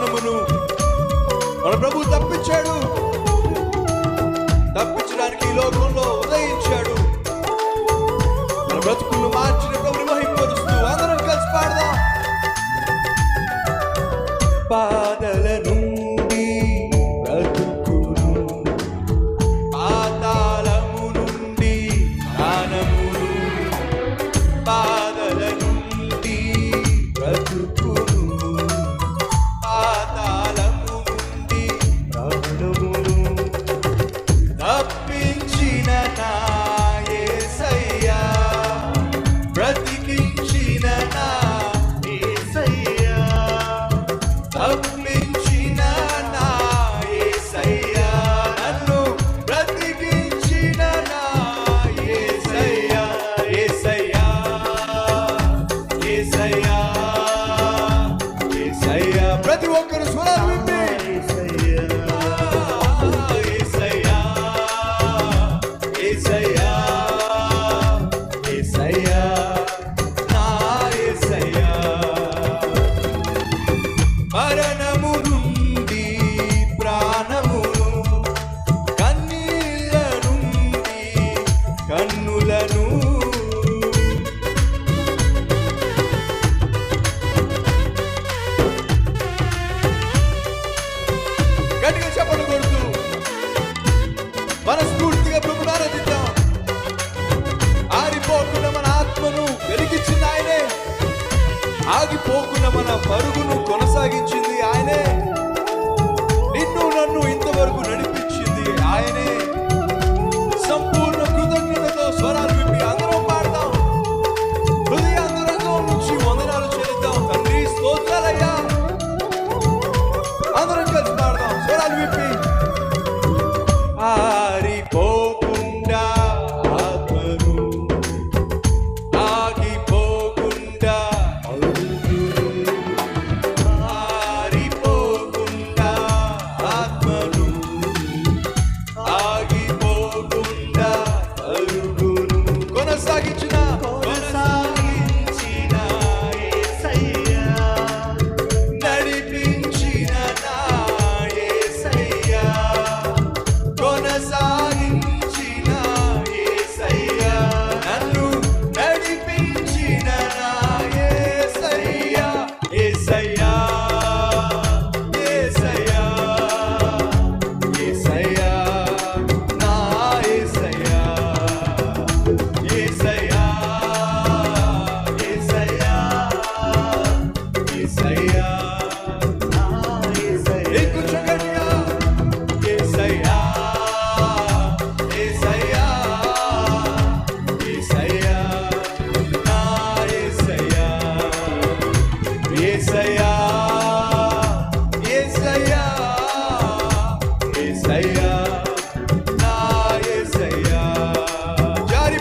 మరణమును మన ప్రభు తప్పించాడు. తప్పించడానికి ఈ లోకంలో ఉదయించాడు. మన బ్రతుకులు మార్చిన ప్రభుని మహిమపరుస్తూ అందరం కలిసి పాడదాం. బాధల నుండి బ్రతుకును, పాతాళము నుండి జ్ఞానమును, బాధల నుండి బ్రతుకును, పాతాళము నుండి ప్రాణమును తప్పించిన నా యేసయ్యా, బ్రతికించిన నా యేసయ్యా, తప్పించిన నా యేసయ్యా, నన్ను బ్రతికించిన నా యేసయ్యా, యేసయ్యా, యేసయ్యా, యేసయ్యా. ప్రతి ఒక్కరు స్వరాలు విప్పి యేసయ్యా, యేసయ్యా, యేసయ్యా, నా యేసయ్యా. మరణము నుండి ప్రాణమును, కన్నీళ్ళ నుండి కన్నులను, గట్టిగా చెప్పండి కొడుతూ మనస్ఫూర్తిగా ప్రభువును ఆరాధిద్దాం. ఆరిపోకుండా మన ఆత్మను వెలిగించింది ఆయనే, ఆగిపోకుండా మన పరుగును కొనసాగించింది ఆయనే, నిన్ను నన్ను ఇంతవరకు నడిపించింది ఆయనే. సంపూర్ణ కృతజ్ఞతతో స్వరాలు విప్పి అందరం పాడదాం. హృదయాంతరంగం నుంచి వందనాలు చెల్లిద్దాం. తండ్రి స్తోత్రాలయ్యా. అందరం కలిసి పాడదాం స్వరాలు విప్పి. ఆరిపోకుండా ఆత్మను, ఆగిపోకుండా అడుగును, ఆరిపోకుండా ఆత్మను, ఆగిపోకుండా అడుగును, కొనసాగించిన యేసయ్యా, నడిపించిన నా యేసయ్యా, కొనసాగించిన యేసయ్యా, నన్ను నడిపించిన నా యేసయ్యా, యేసయ్యా, యేసయ్యా, యేసయ్యా, నా యేసయ్యా, యేసయ్యా, యేసయ్యా, యేసయ్యా, నా యేసయ్యా. ఇంకొంచెం గట్టిగా. యేసయ్యా, యేసయ్యా, యేసయ్యా, నా యేసయ్యా, యేసయ్యా, యేసయ్యా, యేసయ్యా, నా యేసయ్యా. జారి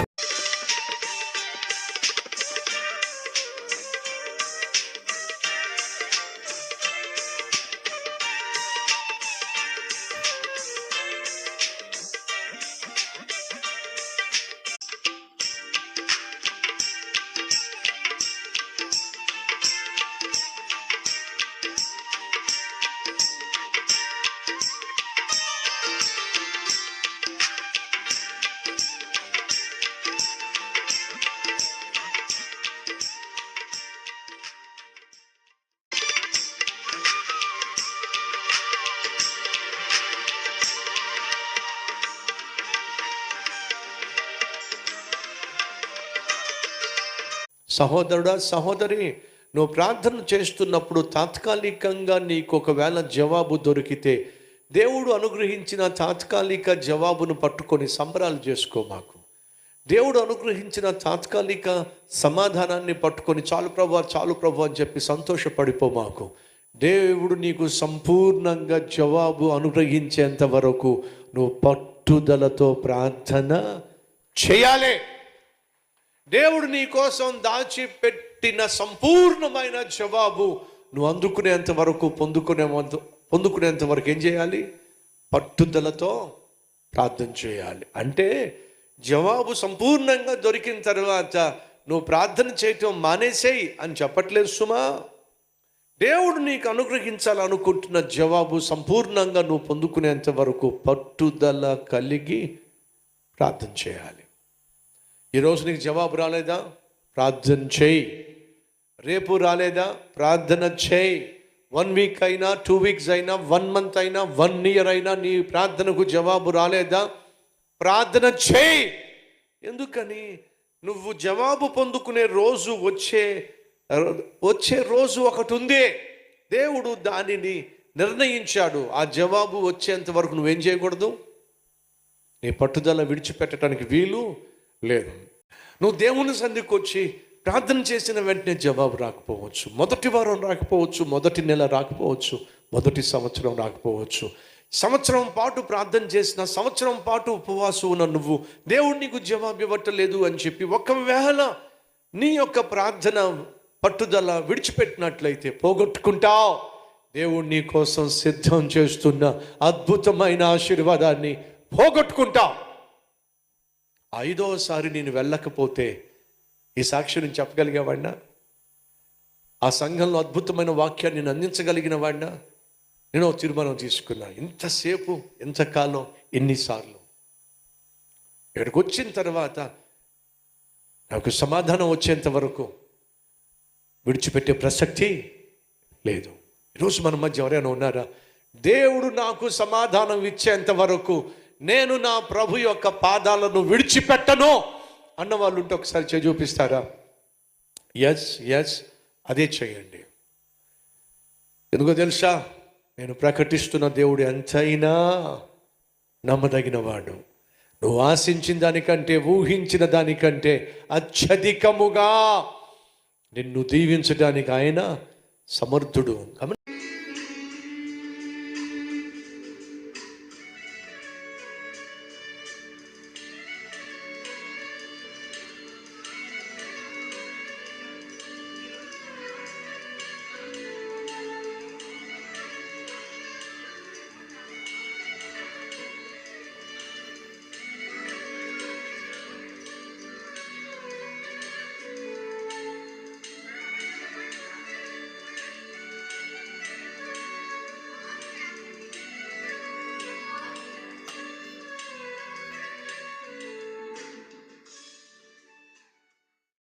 సహోదరుడా, సహోదరి, నువ్వు ప్రార్థన చేస్తున్నప్పుడు తాత్కాలికంగా నీకు ఒకవేళ జవాబు దొరికితే దేవుడు అనుగ్రహించిన తాత్కాలిక జవాబును పట్టుకొని సంబరాలు చేసుకో మాకు. దేవుడు అనుగ్రహించిన తాత్కాలిక సమాధానాన్ని పట్టుకొని చాలు ప్రభు అని చెప్పి సంతోషపడిపో మాకు. దేవుడు నీకు సంపూర్ణంగా జవాబు అనుగ్రహించేంత వరకు నువ్వు పట్టుదలతో ప్రార్థన చేయాలి. దేవుడు నీ కోసం దాచిపెట్టిన సంపూర్ణమైన జవాబు నువ్వు అందుకునేంత వరకు పొందుకునేంత వరకు ఏం చేయాలి? పట్టుదలతో ప్రార్థన చేయాలి. అంటే జవాబు సంపూర్ణంగా దొరికిన తర్వాత నువ్వు ప్రార్థన చేయటం మానేసేయి అని చెప్పట్లేదు సుమా. దేవుడు నీకు అనుగ్రహించాలనుకుంటున్న జవాబు సంపూర్ణంగా నువ్వు పొందుకునేంత వరకు పట్టుదల కలిగి ప్రార్థన చేయాలి. ఈరోజు నీకు జవాబు రాలేదా? ప్రార్థన చేయి. రేపు రాలేదా? ప్రార్థన చేయి. 1 వీక్ అయినా, 2 వీక్స్ అయినా, 1 మంత్ అయినా, 1 ఇయర్ అయినా నీ ప్రార్థనకు జవాబు రాలేదా? ప్రార్థన చేయి. ఎందుకని? నువ్వు జవాబు పొందుకునే రోజు వచ్చే రోజు ఒకటి ఉంది. దేవుడు దానిని నిర్ణయించాడు. ఆ జవాబు వచ్చేంత వరకు నువ్వేం చేయకూడదు? నీ పట్టుదల విడిచిపెట్టడానికి వీలు లేదు. నువ్వు దేవుని సన్నిధికి వచ్చి ప్రార్థన చేసిన వెంటనే జవాబు రాకపోవచ్చు. మొదటి వారం రాకపోవచ్చు, మొదటి నెల రాకపోవచ్చు, మొదటి సంవత్సరం రాకపోవచ్చు. సంవత్సరం పాటు ప్రార్థన చేసిన, సంవత్సరం పాటు ఉపవాసం ఉన్న నువ్వు దేవుడు నీకు జవాబు ఇవ్వట్లేదు అని చెప్పి ఒకవేళ నీ యొక్క ప్రార్థన పట్టుదల విడిచిపెట్టినట్లయితే పోగొట్టుకుంటావు. దేవుడు నీ కోసం సిద్ధం చేస్తున్న అద్భుతమైన ఆశీర్వాదాన్ని పోగొట్టుకుంటావు. 5వసారి నేను వెళ్ళకపోతే ఈ సాక్షి నేను చెప్పగలిగేవాడినా? ఆ సంఘంలో అద్భుతమైన వాక్యాన్ని నేను అందించగలిగిన వాడినా? నేను తీర్మానం తీసుకున్నా. ఇంతసేపు, ఎంతకాలం, ఎన్నిసార్లు. ఇక్కడికి వచ్చిన తర్వాత నాకు సమాధానం వచ్చేంత వరకు విడిచిపెట్టే ప్రసక్తి లేదు. ఈరోజు మన మధ్య ఎవరైనా ఉన్నారా? దేవుడు నాకు సమాధానం ఇచ్చేంత వరకు నేను నా ప్రభు యొక్క పాదాలను విడిచిపెట్టను అన్న వాళ్ళు ఉంటే ఒకసారి చేయి చూపిస్తారా? ఎస్, అదే చేయండి. ఎందుకో తెలుసా? నేను ప్రకటిస్తున్న దేవుడు ఎంతైనా నమ్మదగిన వాడు. నువ్వు ఆశించిన దానికంటే, ఊహించిన దానికంటే అత్యధికముగా నిన్ను దీవించడానికి ఆయన సమర్థుడు.